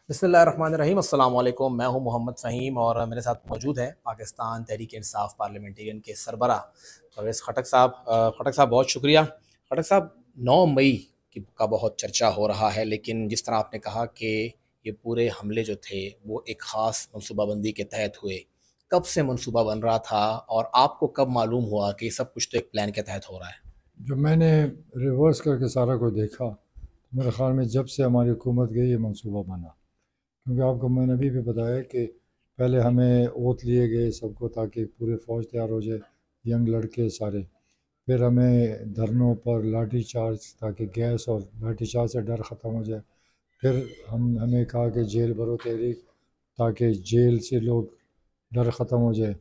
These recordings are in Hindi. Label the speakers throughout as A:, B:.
A: बिस्मिल्लाहिर्रहमानिर्रहीम अस्सलाम वालेकुम। मैं हूं मोहम्मद फ़हीम और मेरे साथ मौजूद हैं पाकिस्तान तहरीक इंसाफ पार्लियामेंटेरियन के सरबरा परवेज़ खटक साहब। खटक साहब बहुत शुक्रिया। खटक साहब, 9 मई का बहुत चर्चा हो रहा है, लेकिन जिस तरह आपने कहा कि ये पूरे हमले जो थे वो एक ख़ास मनसूबाबंदी के तहत हुए, कब से मनसूबा बन रहा था और आपको कब मालूम हुआ कि सब कुछ तो एक प्लान के तहत हो रहा है?
B: जब मैंने रिवर्स करके सारा को देखा तो मेरे ख़्याल में जब से हमारी हुकूमत गई ये मंसूबा बना। क्योंकि आपको मैंने अभी भी बताया कि पहले हमें ओथ लिए गए सबको ताकि पूरे फ़ौज तैयार हो जाए, यंग लड़के सारे। फिर हमें धरनों पर लाठी चार्ज ताकि गैस और लाठी चार्ज से डर ख़त्म हो जाए। फिर हमें कहा कि जेल भरो तहरीक ताकि जेल से लोग डर ख़त्म हो जाए।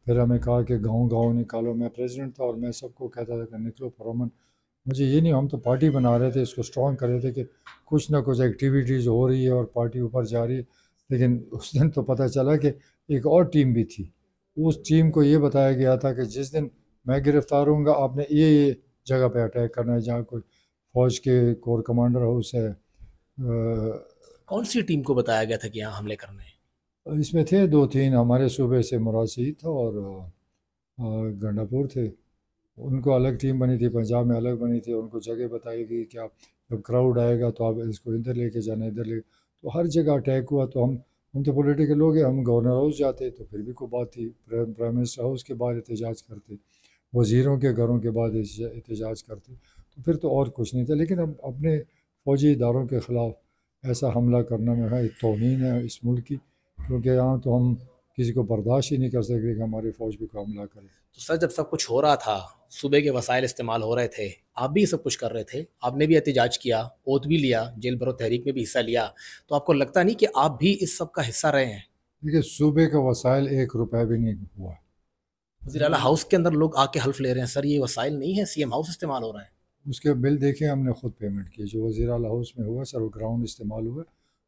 B: फिर हमें कहा कि गाँव-गाँव निकालो। मैं प्रेसिडेंट था और मैं सबको कहता था कि निकलो पुरअमन। मुझे ये नहीं, हम तो पार्टी बना रहे थे, इसको स्ट्रॉन्ग कर रहे थे कि कुछ ना कुछ एक्टिविटीज़ हो रही है और पार्टी ऊपर जा रही है। लेकिन उस दिन तो पता चला कि एक और टीम भी थी। उस टीम को ये बताया गया था कि जिस दिन मैं गिरफ़्तार होऊँगा आपने ये जगह पे अटैक करना है जहाँ कोई फ़ौज के कोर कमांडर हाउस है।
A: कौन सी टीम को बताया गया था कि यहाँ हमले करने हैं?
B: इसमें थे 2-3 हमारे सूबे से, मुराद सईद था और गंडापुर थे। उनको अलग टीम बनी थी, पंजाब में अलग बनी थी। उनको जगह बताई गई कि आप जब क्राउड आएगा तो आप इसको इधर लेके जाना, इधर ले। तो हर जगह अटैक हुआ। तो हम तो पॉलिटिकल लोग हैं, हम गवर्नर हाउस जाते तो फिर भी कोई बात थी, प्राइम मिनिस्टर हाउस के बाहर एहतजाज करते, वज़ीरों के घरों के बाद एहतजाज करते। तो फिर तो और कुछ नहीं था। लेकिन अब अपने फ़ौजी इदारों के ख़िलाफ़ ऐसा हमला करना मेरा एक तौहीन है इस मुल्क की। क्योंकि यहाँ तो हम किसी को बर्दाश्त ही नहीं कर सकते कि हमारी फ़ौज पे कोई हमला करे।
A: तो सर, जब सब कुछ हो रहा था, सूबे के वसाइल इस्तेमाल हो रहे थे, आप भी सब कुछ कर रहे थे, आपने भी एहतजाज किया, ओथ भी लिया, जेल भरो तहरीक में भी हिस्सा लिया, तो आपको लगता नहीं कि आप भी इस सब का हिस्सा रहे हैं?
B: देखिए, सूबे का वसाइल 1 रुपये भी नहीं हुआ।
A: वज़ीर आला हाउस के अंदर लोग आके हल्फ ले रहे हैं, सर ये वसाइल नहीं है, सीएम हाउस इस्तेमाल हो रहा है।
B: उसके बिल देखे, हमने ख़ुद पेमेंट की। जो वज़ीर आला हाउस में हुआ सर, वो ग्राउंड इस्तेमाल हुआ,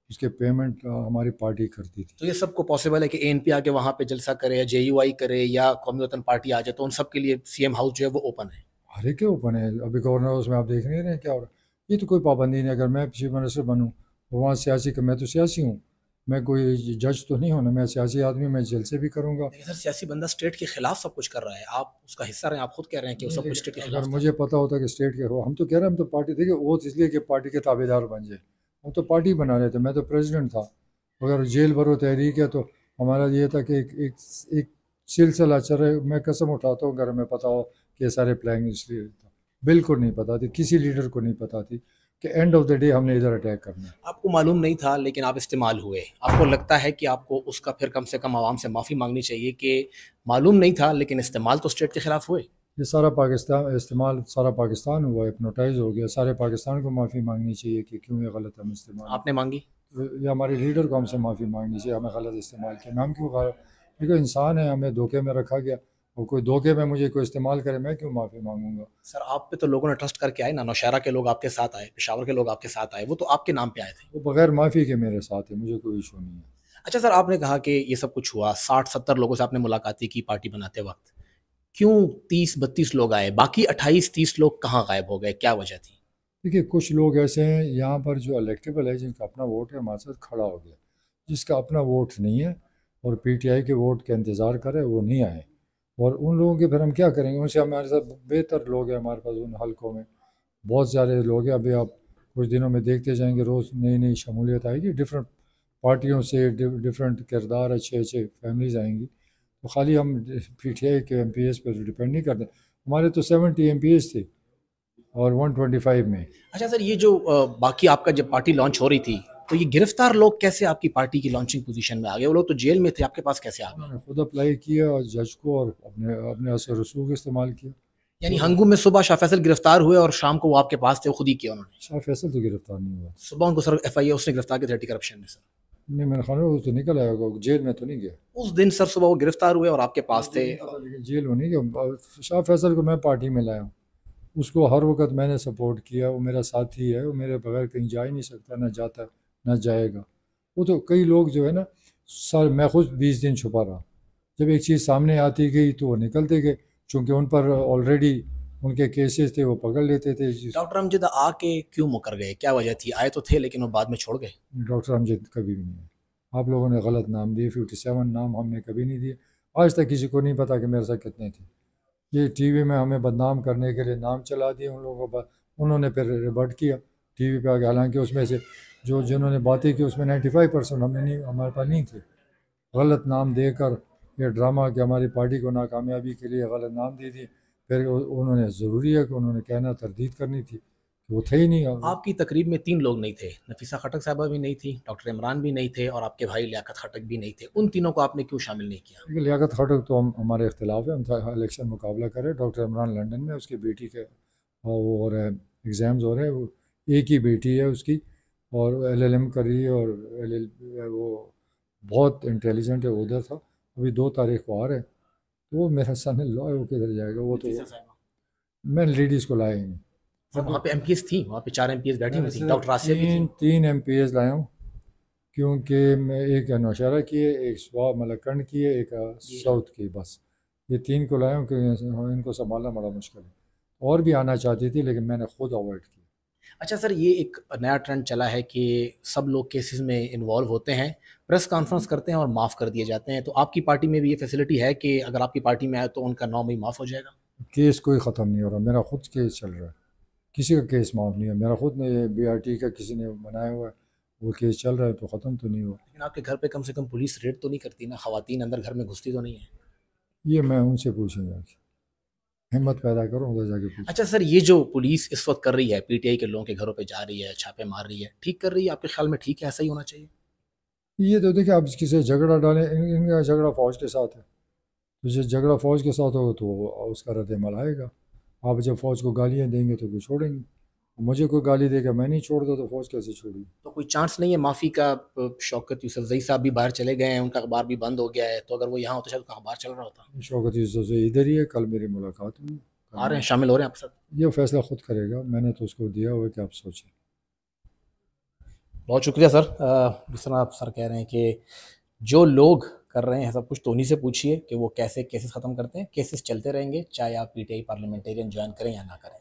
B: उसके पेमेंट हमारी पार्टी करती थी।
A: तो ये सबको पॉसिबल है कि एएनपी आके वहाँ पे जलसा करे या जेयूआई करे या कौमी वतन पार्टी आ जाए, तो उन सब के लिए सीएम हाउस जो है वो ओपन है?
B: हर एक के ओपन है। अभी गवर्नर हाउस में आप देख नहीं रहे हैं क्या हो रहा है। ये तो कोई पाबंदी नहीं। अगर मैं चीफ मिनिस्टर बनूँ और वहाँ सियासी का, मैं तो सियासी हूँ, मैं कोई जज तो नहीं हूँ ना, मैं सियासी आदमी, मैं जलसे भी करूँगा।
A: लेकिन सर, सियासी बंदा स्टेट के खिलाफ सब कुछ कर रहा है, आप उसका हिस्सा रहे हैं, आप खुद कह रहे हैं कि वो
B: नहीं,
A: सब कुछ स्टेट के
B: लेकिन अगर
A: खिलाफ था।
B: मुझे पता होता कि स्टेट के हो, हम तो कह रहे हैं, हम तो पार्टी, देखिए वोट इसलिए कि पार्टी के ताबेदार बन जाए। हम तो पार्टी बना रहे थे, मैं तो प्रेसिडेंट था। अगर जेल भरो तहरीक है तो हमारा ये था कि एक सिलसिला चल रहा है। मैं कसम उठाता हूँ, अगर हमें पता हो कि ये सारे प्लान इसलिए था। बिल्कुल नहीं पता थी, किसी लीडर को नहीं पता थी कि एंड ऑफ द डे हमने इधर अटैक करना है।
A: आपको मालूम नहीं था, लेकिन आप इस्तेमाल हुए। आपको लगता है कि आपको उसका फिर कम से कम आवाम से माफ़ी मांगनी चाहिए कि मालूम नहीं था लेकिन इस्तेमाल तो स्टेट के खिलाफ हुए?
B: ये सारा पाकिस्तान इस्तेमाल, सारा पाकिस्तान हुआ, हिप्नोटाइज हो गया। सारे पाकिस्तान को माफ़ी मांगनी चाहिए कि क्यों ये गलत हम इस्तेमाल।
A: आपने मांगी?
B: या हमारे लीडर को हमसे माफ़ी मांगनी चाहिए, हमें गलत इस्तेमाल किया। मैं हम क्यों गलत, देखो इंसान है, हमें धोखे में रखा गया और कोई धोखे में मुझे कोई इस्तेमाल करे, मैं क्यों माफ़ी मांगूंगा।
A: सर, आप पे तो लोगों ने ट्रस्ट करके आए ना, नौशहरा के लोग आपके साथ आए, पेशावर के लोग आपके साथ आए, वो तो आपके नाम पे आए थे।
B: वो बगैर माफ़ी के मेरे साथ है, मुझे कोई इशू नहीं है।
A: अच्छा सर, आपने कहा कि ये सब कुछ हुआ, 60-70 लोगों से आपने मुलाकातें की पार्टी बनाते वक्त, क्यों 30-32 लोग आए, बाकी 28-30 लोग कहाँ गायब हो गए, क्या वजह थी?
B: देखिए, कुछ लोग ऐसे हैं यहाँ पर जो इलेक्टेबल है, जिनका अपना वोट है, हमारे साथ खड़ा हो गया। जिसका अपना वोट नहीं है और पीटीआई के वोट का इंतज़ार करे, वो नहीं आए। और उन लोगों के फिर हम क्या करेंगे, उनसे हमारे साथ बेहतर लोग हैं हमारे पास उन हलकों में, बहुत सारे लोग हैं। अभी आप कुछ दिनों में देखते जाएंगे, रोज़ नई नई शमूलियत आएगी, डिफरेंट पार्टियों से डिफरेंट किरदार, अच्छे अच्छे फैमिलीज़ आएंगी। तो खाली हम पीटीआई के एमपीएस पर डिपेंड नहीं करते। हमारे तो 70 एमपीएस थे और 125 में।
A: अच्छा सर, ये जो बाकी आपका जब पार्टी लॉन्च हो रही थी, तो ये गिरफ्तार लोग कैसे आपकी पार्टी की लॉन्चिंग पोजीशन में आ गए? वो लोग तो जेल में थे, आपके पास कैसे आ गए?
B: उन्होंने खुद अप्लाई किया और जज को, और अपने अपने असर रसूख इस्तेमाल किया।
A: यानी हंगू में सुबह शाह फैसल गिरफ्तार हुए और शाम को वो आपके पास थे, वो खुद ही किया उन्होंने?
B: शाह फैसल तो गिरफ्तार नहीं हुआ।
A: सुबह उनको सर एफआईए उसने गिरफ्तार किया एंटी करप्शन में सर।
B: नहीं, मेरे ख्याल में वो तो निकल आया होगा, जेल में तो नहीं गया।
A: उस दिन सर सुबह वो गिरफ्तार हुए और आपके पास
B: मुझे
A: थे।
B: नहीं पता, लेकिन जेल में नहीं गया। शाह फैसल को मैं पार्टी में लाया हूँ, उसको हर वक्त मैंने सपोर्ट किया। वो मेरा साथी है, वो मेरे बगैर कहीं जा ही नहीं सकता, ना जाता ना जाएगा। वो तो कई लोग जो है ना, सर मैं खुद 20 दिन छुपा रहा। जब एक चीज़ सामने आती गई तो वो निकलते गए, चूँकि उन पर ऑलरेडी उनके केसेस थे वो पकड़ लेते थे।
A: डॉक्टर अमजद आके क्यों मुकर गए, क्या वजह थी? आए तो थे लेकिन वो बाद में छोड़ गए।
B: डॉक्टर अमजद कभी भी नहीं है। आप लोगों ने गलत नाम दिए, 57 नाम हमने कभी नहीं दिए। आज तक किसी को नहीं पता कि मेरे साथ कितने थे। ये टीवी में हमें बदनाम करने के लिए नाम चला दिए उन लोगों को, उन्होंने फिर रिवर्ट किया टीवी पे आके। हालांकि उसमें से जो जिन्होंने बातें की उसमें 95% हमने नहीं, हमारे पास नहीं थे। गलत नाम देकर ये ड्रामा कि हमारी पार्टी को नाकामयाबी के लिए गलत नाम दे दिए। फिर उन्होंने ज़रूरी है कि उन्होंने कहना, तरदीद करनी थी कि वो थे ही नहीं।
A: आपकी तकरीब में 3 लोग नहीं थे, नफीसा खटक साहबा भी नहीं थी, डॉक्टर इमरान भी नहीं थे और आपके भाई लियाकत खटक भी नहीं थे। उन तीनों को आपने क्यों शामिल नहीं किया?
B: लेकिन लियाकत खटक तो हम हमारे इख्तिलाफ है, हम इलेक्शन मुकाबला करें। डॉक्टर इमरान लंदन में, उसकी बेटी के वो हो रहा है, एग्ज़ाम्स हो रहे हैं। वो एक ही बेटी है उसकी और LLM कर रही है और वो बहुत इंटेलिजेंट है। वो उधर था, अभी 2 तारीख को आ रहे हैं। तो वो मेरा सन लॉ है, वो किधर जाएगा? वो तो मैं लेडीज़ को लाया ही नहीं।
A: सर वहाँ पे एमपीएस थी, वहाँ पे 4 एमपीएस बैठी हुई थी, डॉक्टर आसिया भी थी।
B: तीन MPs लाया हूँ, क्योंकि मैं एक नौशहरा की है, एक स्वाब मलकंड की है, एक साउथ की, बस ये 3 को लाया हूँ क्योंकि इनको संभालना बड़ा मुश्किल है। और भी आना चाहती थी लेकिन मैंने खुद अवॉइड किया।
A: अच्छा सर, ये एक नया ट्रेंड चला है कि सब लोग केसेस में इन्वॉल्व होते हैं, प्रेस कॉन्फ्रेंस करते हैं और माफ़ कर दिए जाते हैं। तो आपकी पार्टी में भी ये फैसिलिटी है कि अगर आपकी पार्टी में आए तो उनका 9 मई माफ़ हो जाएगा?
B: केस कोई ख़त्म नहीं हो रहा, मेरा खुद केस चल रहा है, किसी का केस माफ़ नहीं है। मेरा खुद ने BRT का किसी ने बनाया हुआ है, वो केस चल रहा है, तो ख़त्म तो नहीं हुआ।
A: लेकिन आपके घर पे कम से कम पुलिस रेड तो नहीं करती ना, खवातीन अंदर घर में घुसती तो नहीं है?
B: ये मैं उनसे पूछूंगा, हिम्मत पैदा करो उधर जाके पूछ।
A: अच्छा सर, ये जो पुलिस इस वक्त कर रही है, पीटीआई के लोगों के घरों पे जा रही है, छापे मार रही है, ठीक कर रही है? आपके ख्याल में ठीक है, ऐसा ही होना चाहिए?
B: ये तो देखिए, आप किसी झगड़ा डालें, इनका झगड़ा फ़ौज के साथ है, तो जो झगड़ा फ़ौज के साथ होगा तो उसका रद्द-ए-अमल आएगा। आप जब फ़ौज को गालियाँ देंगे तो कोई छोड़ेंगे। मुझे कोई गाली देगा मैं नहीं छोड़ता, तो फ़ौज कैसे छोड़ेगी?
A: तो कोई चांस नहीं है माफ़ी का? शौकत यूसुफजई साहब भी बाहर चले गए हैं, उनका अखबार भी बंद हो गया है, तो अगर वो यहाँ होते शायद उनका अखबार चल रहा होता।
B: शौकत यूसुफजई इधर ही है, कल मेरी मुलाकात हुई।
A: आ रहे हैं, शामिल हो रहे हैं आपके साथ?
B: ये फ़ैसला खुद करेगा, मैंने तो उसको दिया हुआ है कि आप सोचें।
A: बहुत शुक्रिया सर। जिस तरह आप सर कह रहे हैं कि जो लोग कर रहे हैं सब कुछ, तो उन्हीं से पूछिए कि वो कैसे केसेस ख़त्म करते हैं। केसेस चलते रहेंगे, चाहे आप पीटीआई पार्लियामेंटेरियन ज्वाइन करें या ना करें।